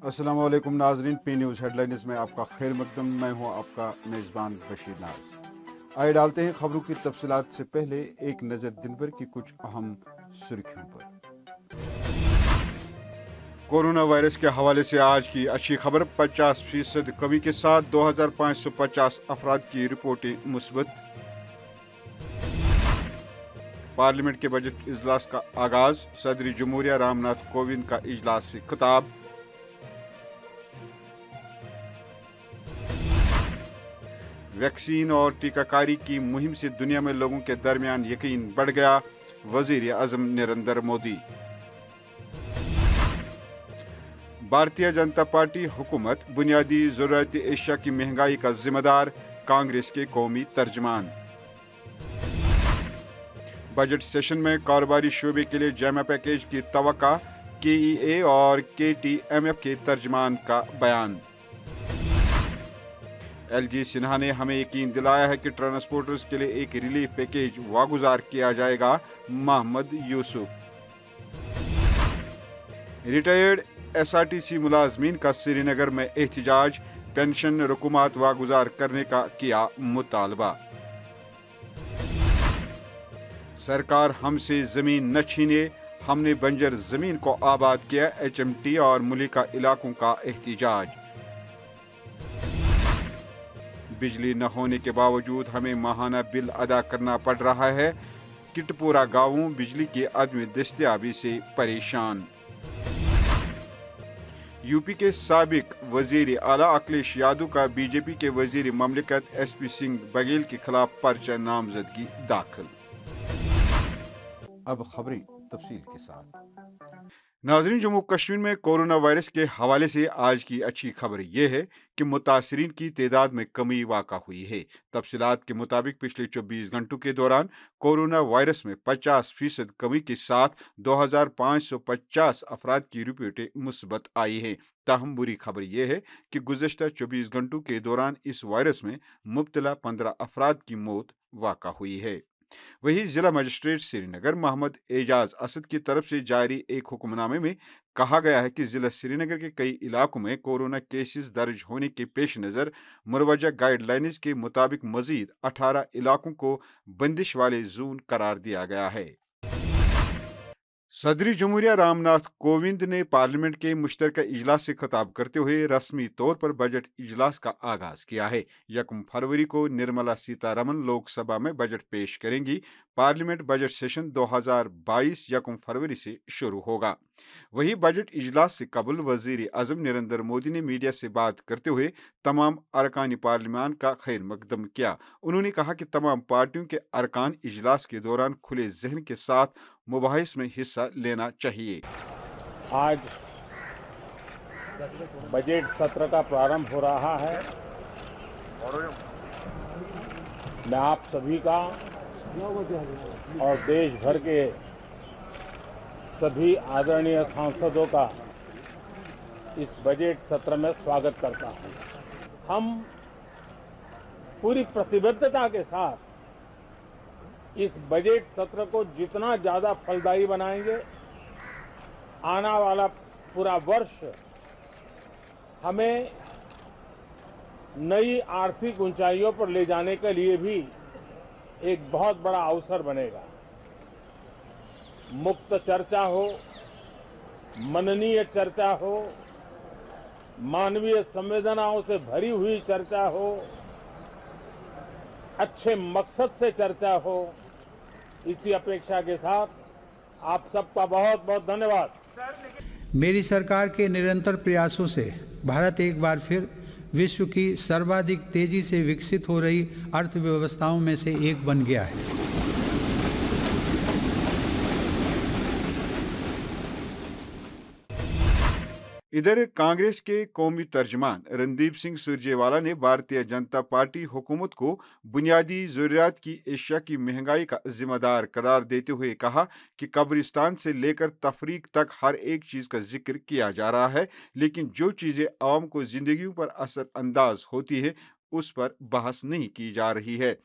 अस्सलाम वालेकुम नाजरीन, पी न्यूज़ हेडलाइंस में आपका खैर मकदम। मैं हूं आपका मेज़बान बशीर नाज। आइए डालते हैं खबरों की तफसीलात से पहले एक नज़र दिन भर की कुछ अहम सुर्खियों पर। कोरोना वायरस के हवाले से आज की अच्छी खबर, 50% कमी के साथ 2550 अफराद की रिपोर्टें मुस्बत। पार्लियामेंट के बजट इजलास का आगाज, सदर जमहूरिया रामनाथ कोविंद का इजलास से खिताब। वैक्सीन और टीकाकारी की मुहिम से दुनिया में लोगों के दरमियान यकीन बढ़ गया, वजीर आजम नरेंद्र मोदी। भारतीय जनता पार्टी हुकूमत बुनियादी जरूरत एशिया की महंगाई का जिम्मेदार, कांग्रेस के कौमी तर्जमान। बजट सेशन में कारोबारी शोबे के लिए जामा पैकेज की तवक्का, KEA और KTMF के तर्जमान का बयान। LG सिन्हा ने हमें यकीन दिलाया है कि ट्रांसपोर्टर्स के लिए एक रिलीफ पैकेज वागुजार किया जाएगा, मोहम्मद यूसुफ। रिटायर्ड SRTC मुलाजमीन का श्रीनगर में एहतजाज, पेंशन रकूमात वागुजार करने का किया मुतालबा। सरकार हमसे जमीन न छीने, हमने बंजर जमीन को आबाद किया, HMT और मुलिका इलाकों का एहतजाज। बिजली न होने के बावजूद हमें माहाना बिल अदा करना पड़ रहा है, किटपुरा गांवों बिजली की अदम दस्तयाबी से परेशान। यूपी के साबिक वजीर आला अखिलेश यादव का बीजेपी के वजीर ममलिकत SP सिंह बघेल के खिलाफ पर्चा नामजदगी दाखिल। अब खबरें तफसील के साथ। नाजरीन, जम्मू कश्मीर में कोरोना वायरस के हवाले से आज की अच्छी खबर यह है कि मुतासरीन की तादाद में कमी वाक़ा हुई है। तफसीलात के मुताबिक पिछले 24 घंटों के दौरान कोरोना वायरस में 50% कमी के साथ 2550 अफराद की रिपोर्टें मुस्बत आई हैं। ताहम बुरी खबर यह है कि गुज़श्ता 24 घंटों के दौरान इस वायरस में मुब्तला 15 अफराद की मौत वाक़ा हुई है। वहीं जिला मजिस्ट्रेट श्रीनगर मोहम्मद एजाज असद की तरफ से जारी एक हुक्मनामे में कहा गया है कि जिला श्रीनगर के कई इलाकों में कोरोना केसेस दर्ज होने के पेश नज़र मुरवजा गाइडलाइंस के मुताबिक मजीद 18 इलाकों को बंदिश वाले जोन करार दिया गया है। सदर जमहूरिया रामनाथ कोविंद ने पार्लियामेंट के मुश्तरका इजलास से खिताब करते हुए रस्मी तौर पर बजट इजलास का आगाज किया है। 1 फरवरी को निर्मला सीतारमन लोकसभा में बजट पेश करेंगी। पार्लियामेंट बजट सेशन 2022 1 फरवरी से शुरू होगा। वही बजट इजलास से कबल वजीर आजम नरेंद्र मोदी ने मीडिया से बात करते हुए तमाम अरकान पार्लियामान का खैर मकदम किया। उन्होंने कहा कि तमाम पार्टियों के अरकान इजलास के दौरान खुले जहन के साथ मुबाहिस में हिस्सा लेना चाहिए। आज बजट सत्र का प्रारंभ हो रहा है। मैं आप सभी का और देश भर के सभी आदरणीय सांसदों का इस बजट सत्र में स्वागत करता हूं। हम पूरी प्रतिबद्धता के साथ इस बजट सत्र को जितना ज्यादा फलदायी बनाएंगे, आने वाला पूरा वर्ष हमें नई आर्थिक ऊंचाइयों पर ले जाने के लिए भी एक बहुत बड़ा अवसर बनेगा। मुक्त चर्चा हो, मननीय चर्चा हो, मानवीय संवेदनाओं से भरी हुई चर्चा हो, अच्छे मकसद से चर्चा हो, इसी अपेक्षा के साथ आप सबका बहुत बहुत धन्यवाद। मेरी सरकार के निरंतर प्रयासों से भारत एक बार फिर विश्व की सर्वाधिक तेजी से विकसित हो रही अर्थव्यवस्थाओं में से एक बन गया है। इधर कांग्रेस के कौमी तर्जमान रणदीप सिंह सुरजेवाला ने भारतीय जनता पार्टी हुकूमत को बुनियादी ज़रूरियात की एशिया की महंगाई का जिम्मेदार करार देते हुए कहा कि कब्रिस्तान से लेकर तफरीक तक हर एक चीज़ का जिक्र किया जा रहा है, लेकिन जो चीज़ें आवाम को ज़िंदगी पर असर अंदाज होती है उस पर बहस नहीं की जा रही है।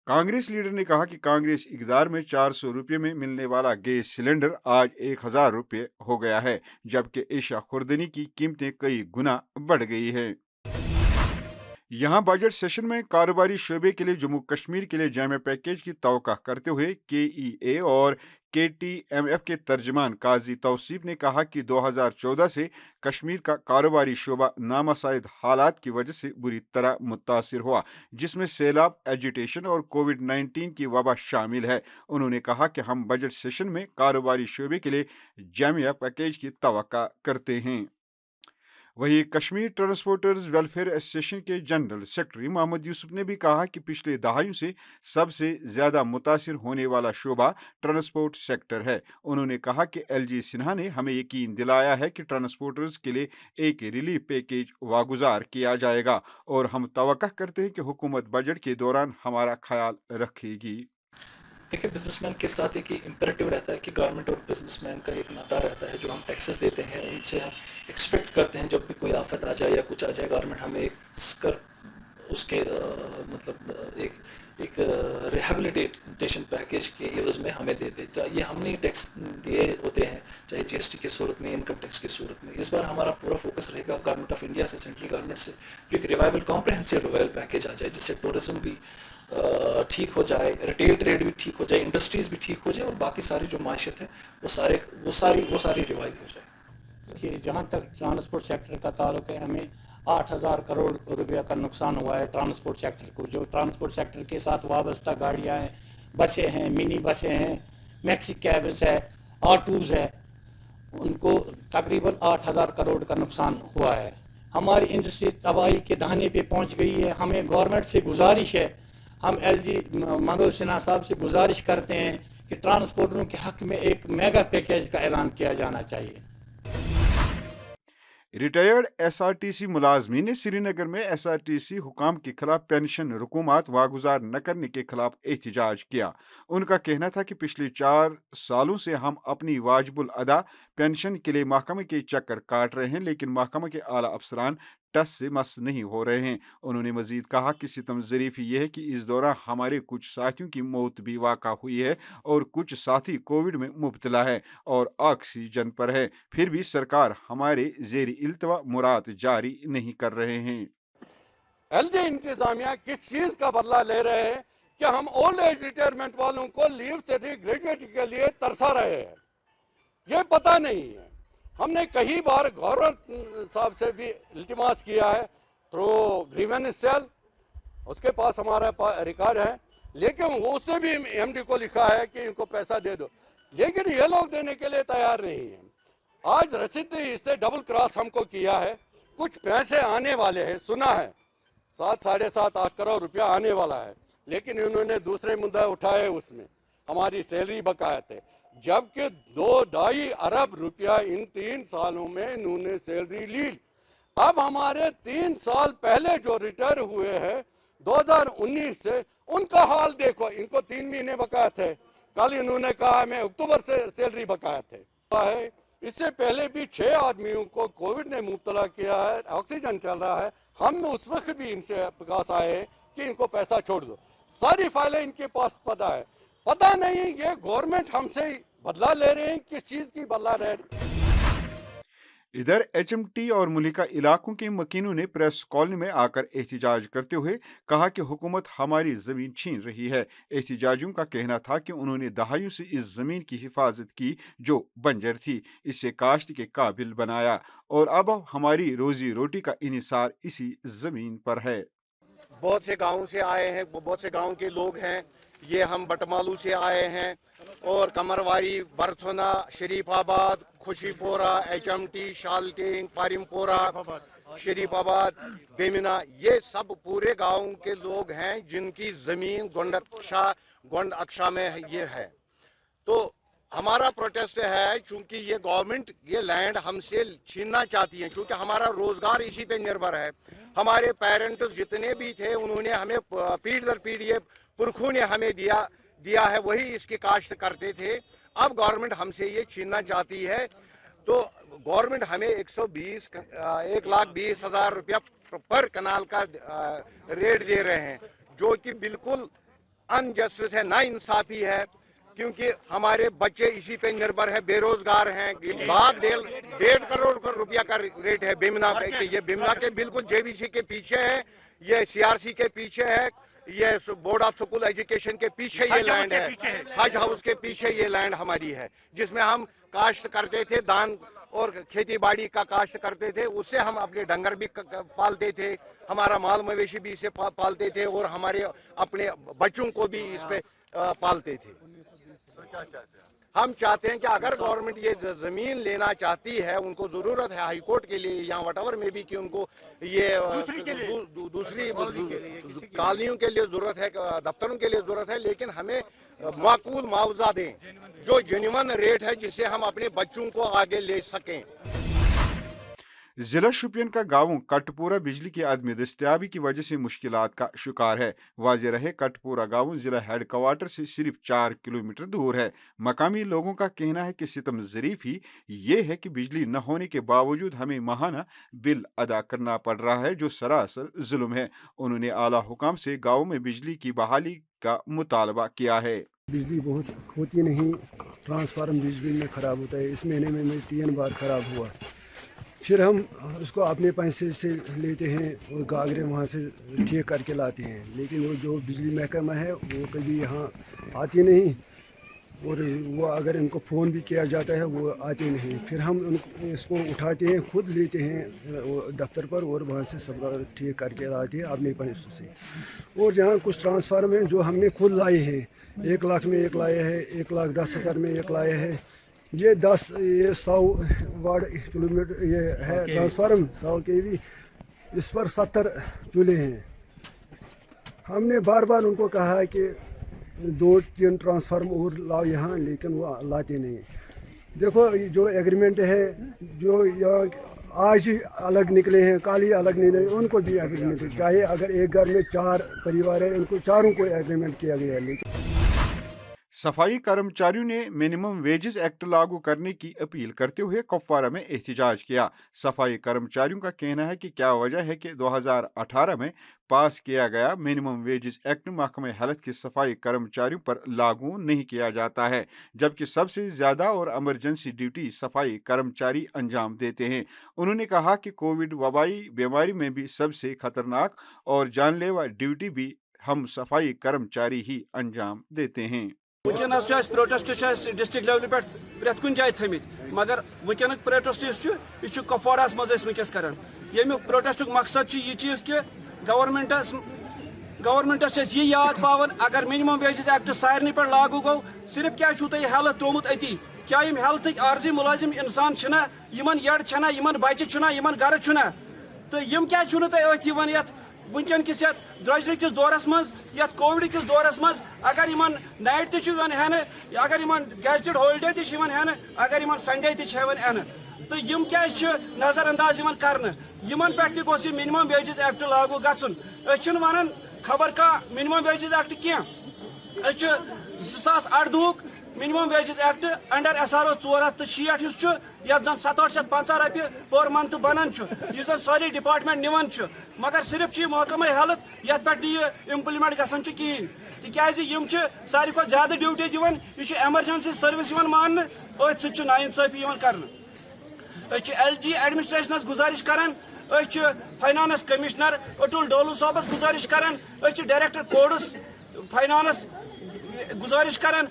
कांग्रेस लीडर ने कहा कि कांग्रेस इक़्तिदार में 400 रुपये में मिलने वाला गैस सिलेंडर आज 1000 रुपये हो गया है, जबकि एशिया खुर्दनी की कीमतें कई गुना बढ़ गई है। यहाँ बजट सेशन में कारोबारी शोबे के लिए जम्मू कश्मीर के लिए जामे पैकेज की तवक्का करते हुए KEA और KTMF के तर्जमान काजी तौसीफ ने कहा कि 2014 से कश्मीर का कारोबारी शोबा नामसाइद हालात की वजह से बुरी तरह मुतासिर हुआ, जिसमें सैलाब, एजिटेशन और कोविड-19 की वबा शामिल है। उन्होंने कहा कि हम बजट सेशन में कारोबारी शोबे के लिए जामिया पैकेज की तवक्का करते हैं। वहीं कश्मीर ट्रांसपोर्टर्स वेलफेयर एसोसिएशन के जनरल सेक्रेटरी मोहम्मद यूसुफ ने भी कहा कि पिछले दहाइयों से सबसे ज़्यादा मुतासिर होने वाला शोबा ट्रांसपोर्ट सेक्टर है। उन्होंने कहा कि LG सिन्हा ने हमें यकीन दिलाया है कि ट्रांसपोर्टर्स के लिए एक रिलीफ पैकेज वागुजार किया जाएगा और हम तवक्का करते हैं कि हुकूमत बजट के दौरान हमारा ख्याल रखेगी। देखिए, बिजनेसमैन के साथ एक इम्परेटिव रहता है कि गवर्नमेंट और बिजनेसमैन का एक नाता रहता है। जो हम टैक्सेस देते हैं उनसे हम एक्सपेक्ट करते हैं जब भी कोई आफत आ जाए या कुछ आ जाए, गवर्नमेंट हमें एक उसके एक रिहेबिलिटेशन पैकेज के एवज में हमें दे दे। ये हमने टैक्स दिए होते हैं, चाहे GST की सूरत में, इनकम टैक्स की सूरत में। इस बार हमारा पूरा फोकस रहेगा गवर्नमेंट ऑफ इंडिया से, सेंट्रल गवर्नमेंट से जो एक रिवाइवल कॉम्प्रहेंसिव रिवाइवल पैकेज आ जाए, जिससे टूरिज्म भी ठीक हो जाए, रिटेल ट्रेड भी ठीक हो जाए, इंडस्ट्रीज भी ठीक हो जाए और बाकी सारी जो माशियत है वो सारी रिवाइव हो जाए। कि जहाँ तक ट्रांसपोर्ट सेक्टर का ताल्लुक है, हमें 8000 करोड़ रुपया का नुकसान हुआ है ट्रांसपोर्ट सेक्टर को। जो ट्रांसपोर्ट सेक्टर के साथ वाबस्ता गाड़ियाँ हैं, बसें हैं, मिनी बसें हैं, मैक्सी कैब्स है, ऑटोज़ है, उनको तकरीबन 8000 करोड़ का नुकसान हुआ है। हमारी इंडस्ट्री तबाही के दहाने पे पहुँच गई है। हमें गवर्नमेंट से गुजारिश है, हम LG मनोज सिन्हा साहब से गुजारिश करते हैं कि ट्रांसपोर्टरों के हक में एक मेगा पैकेज का ऐलान किया जाना चाहिए। रिटायर्ड SRTC मुलाजमीन ने श्रीनगर में SRTC हुकाम के खिलाफ पेंशन रकूमात वागुजार न करने के खिलाफ एहतजाज किया। उनका कहना था कि पिछले 4 सालों से हम अपनी वाजिबुल अदा पेंशन के लिए महकमे के चक्कर काट रहे हैं, लेकिन महकमे के आला अफसरान टस से मस नहीं हो रहे हैं। उन्होंने मजीद कहा कि सितम ज़रीफ यह है कि इस दौरान हमारे कुछ साथियों की मौत भी वाक़ा हुई है और कुछ साथी कोविड में मुब्तला है और ऑक्सीजन पर है, फिर भी सरकार हमारे ज़ेर इल्तवा मुराद जारी नहीं कर रहे हैं। LG इंतजामिया किस चीज का बदला ले रहे हैं कि हम ओल्ड एज रिटायरमेंट वालों को लीव से ग्रेजुएट के लिए तरसा रहे हैं, ये पता नहीं है। हमने कई बार गवर्नर साहब से भी इल्तिमास किया है थ्रू ग्रीवेंस सेल, उसके पास हमारा रिकॉर्ड है, लेकिन वो उससे भी MD को लिखा है कि इनको पैसा दे दो, लेकिन ये लोग देने के लिए तैयार नहीं है। आज रसीद इससे डबल क्रॉस हमको किया है। कुछ पैसे आने वाले हैं, सुना है 7, 7.5, 8 करोड़ रुपया आने वाला है, लेकिन इन्होंने दूसरे मुद्दे उठाए, उसमें हमारी सैलरी बकाया थे, जबकि 2-2.5 अरब रुपया इन 3 सालों में इन्होंने सैलरी ली। अब हमारे 3 साल पहले जो रिटायर हुए हैं 2019 से, उनका हाल देखो। इनको 3 महीने बकाया थे, कल इन्होंने कहा मैं अक्टूबर से सैलरी बकाया थे। इससे पहले भी 6 आदमियों को कोविड ने मुब्तला किया है, ऑक्सीजन चल रहा है। हम उस वक्त भी इनसे पास आए हैं कि इनको पैसा छोड़ दो, सारी फाइलें इनके पास पता है। पता नहीं ये गवर्नमेंट हमसे बदला ले रहे हैं, किस चीज की बदला ले रहे हैं। इधर HMT और मुलिका इलाकों के मकीनों ने प्रेस कॉलोनी में आकर एहतजाज करते हुए कहा कि हुकूमत हमारी ज़मीन छीन रही है। एहतजाजियों का कहना था कि उन्होंने दहाइयों से इस ज़मीन की हिफाजत की जो बंजर थी, इससे काश्त के काबिल बनाया और अब हमारी रोजी रोटी का इन्हिसार इसी ज़मीन पर है। बहुत से गाँव से आए हैं, बहुत से गाँव के लोग हैं। ये हम बटमालू से आए हैं और कमरवारी, बरथुना, शरीफाबाद, खुशीपोरा, HMT, शालटेंग, पारिमपोरा, शरीफाबाद, बेमिना, ये सब पूरे गाँव के लोग हैं जिनकी ज़मीन गोंड अक्शा में ये है। तो हमारा प्रोटेस्ट है, चूंकि ये गवर्नमेंट ये लैंड हमसे छीनना चाहती है, क्योंकि हमारा रोजगार इसी पे निर्भर है। हमारे पेरेंट्स जितने भी थे उन्होंने हमें पीढ़ी दर पीढ़ी पुरखों ने हमें दिया है, वही इसकी काश्त करते थे। अब गवर्नमेंट हमसे ये छीनना चाहती है, तो गवर्नमेंट हमें 1,20,000 रुपया पर कनाल का रेट दे रहे हैं, जो कि बिल्कुल अनजस्टिस है, नाइंसाफी है, क्योंकि हमारे बच्चे इसी पे निर्भर है, बेरोजगार हैं। 1.5 करोड़ रुपया का रेट है बिमना पे। ये बिमना के बिल्कुल जेवीसी के पीछे है, ये सीआरसी के पीछे है, ये बोर्ड ऑफ स्कूल एजुकेशन के पीछे ये लैंड है, हज हाउस के पीछे ये लैंड हमारी है, जिसमें हम काश्त करते थे, धान और खेती बाड़ी का काश्त करते थे। उससे हम अपने डंगर भी पालते थे, हमारा माल मवेशी भी इसे पालते थे, और हमारे अपने बच्चों को भी इस पे पालते थे। हम चाहते हैं कि अगर गवर्नमेंट ये जमीन लेना चाहती है, उनको जरूरत है हाई कोर्ट के लिए या वटएवर में भी कि उनको ये दूसरी कॉलोनियों के लिए जरूरत है, दफ्तरों के लिए जरूरत है, लेकिन हमें माकूल मुआवजा दें, जो जेन्युइन रेट है, जिससे हम अपने बच्चों को आगे ले सकें। जिला शोपियान का गाँव कटपुरा बिजली की अदम दस्तियाबी की वजह से मुश्किलात का शिकार है। वाज़ेह रहे कटपुरा गाँव जिला हेडक्वार्टर से सिर्फ 4 किलोमीटर दूर है। मकामी लोगों का कहना है कि सितम ज़रीफ ही ये है कि बिजली न होने के बावजूद हमें माहाना बिल अदा करना पड़ रहा है, जो सरासर जुल्म है। उन्होंने आला हुकाम से गाँव में बिजली की बहाली का मुतालबा किया है। बिजली बहुत होती नहीं, ट्रांसफार्मर बिजली में ख़राब होता है। इस महीने में 3 बार ख़राब हुआ। फिर हम उसको अपने पैसे से लेते हैं और गागरे वहाँ से ठीक करके लाते हैं, लेकिन वो जो बिजली महकमा है वो कभी यहाँ आती नहीं, और वो अगर इनको फ़ोन भी किया जाता है वो आते नहीं। फिर हम उनको इसको उठाते हैं, खुद लेते हैं दफ्तर पर, और वहाँ से सब ठीक करके लाते हैं अपने पैसों से। और जहाँ कुछ ट्रांसफार्मर हैं जो हमने खुद लाए हैं, 1 लाख में एक लाया है, 1,10,000 में एक लाया है। ये 100 वाट किलोमीटर ये है ट्रांसफार्मर 100 kV, इस पर 70 चूल्हे हैं। हमने बार बार उनको कहा है कि 2-3 ट्रांसफार्मर और लाओ यहाँ, लेकिन वो लाते नहीं। देखो जो एग्रीमेंट है, जो आज ही अलग निकले हैं, कल ही अलग निकले, उनको भी एग्रीमेंट चाहिए। अगर एक घर में 4 परिवार है, इनको चारों को एग्रीमेंट किया गया है। लेकिन सफाई कर्मचारियों ने मिनिमम वेजेस एक्ट लागू करने की अपील करते हुए कुपवारा में एहतजाज किया। सफाई कर्मचारियों का कहना है कि क्या वजह है कि 2018 में पास किया गया मिनिमम वेजेस एक्ट महकमे हेल्थ के सफाई कर्मचारियों पर लागू नहीं किया जाता है, जबकि सबसे ज़्यादा और इमरजेंसी ड्यूटी सफाई कर्मचारी अंजाम देते हैं। उन्होंने कहा कि कोविड वबाई बीमारी में भी सबसे खतरनाक और जानलेवा ड्यूटी भी हम सफाई कर्मचारी ही अंजाम देते हैं। वनस प्रोटेस्ट डिस्ट्रिक्ट लेवल पे प्रेत कुन जाए थमित, मगर वनक प्रोटेस्ट यह कपवारा मज वनस कर। यमुक प्रोटेस्ट मकसद यह चीज़ कि गवर्नमेंटस यह याद पावन, अगर मिनिमम वेजेस एक्ट सारे पे लागू गो, सिर्फ क्या हेल्थ त्रोमुत अति, क्या हेल्थ आर्जी मुलाजिम इंसान यड़ छना, बच्चे छना, गर छना, तो यम क्या तुम वनकन किस द्रजर किस दौरस मज, कोविड किस दौरस मज, अगर नाइट तन, अगर गैजेटेड हॉलीडे तन, अगर संडे तन, तो यम क्या नजरअंदाज कर पे मिनिमम वेजेस एक्ट लागू गन। वन खबर का मिनिमम वेजेस एक्ट क्या 2018 minimum wages act under SRO 460 यन 750 रुपये पर मंथ बनान, सारी डिपार्टमेंट निवन, मगर सिर्फ महकमा हेल्थ ये पे इम्प्लीमेंट गसान कहें, तिम सारी को ज्यादा ड्यूटी दिवन, यह एमरजेंसी सर्विस मान, अत नाइंसाफी कर। LG एडमिनिस्ट्रेशनस गुजारिश करान, फाइनानस कमिश्नर अटुल डोलू साहबस गुजारिश करान, डायरेक्टर कोर्ट्स फाइनानस गुजारिश करान,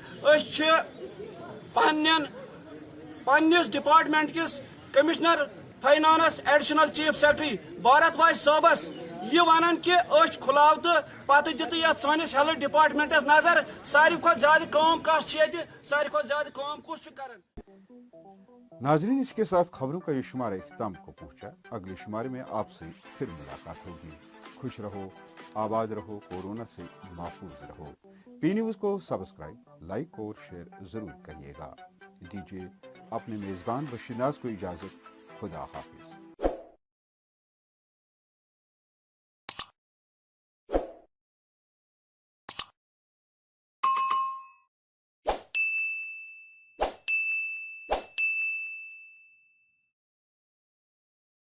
पन्निस डिपार्टमेंट किस commissioner finance additional chief secretary भारतवाज साहबस यह वन कि खुलाव तो पत दित सानिस हेल्थ डिपार्टमेंटस नजर, सारी खुद ज्यादा काम कस सारी खुद ज्यादा काम कुछ कर। नाजरीन, इसके साथ खबरों का ये शुमारा इख्तिताम को पहुंचा। अगले शुमारे में आपसे फिर मुलाकात होगी। खुश रहो, आबाद रहो, कोरोना से महफूज रहो। पी न्यूज़ को सब्सक्राइब, लाइक और शेयर जरूर करिएगा। दीजिए अपने मेज़बान बशीर नाज को इजाज़त। खुदा हाफिज।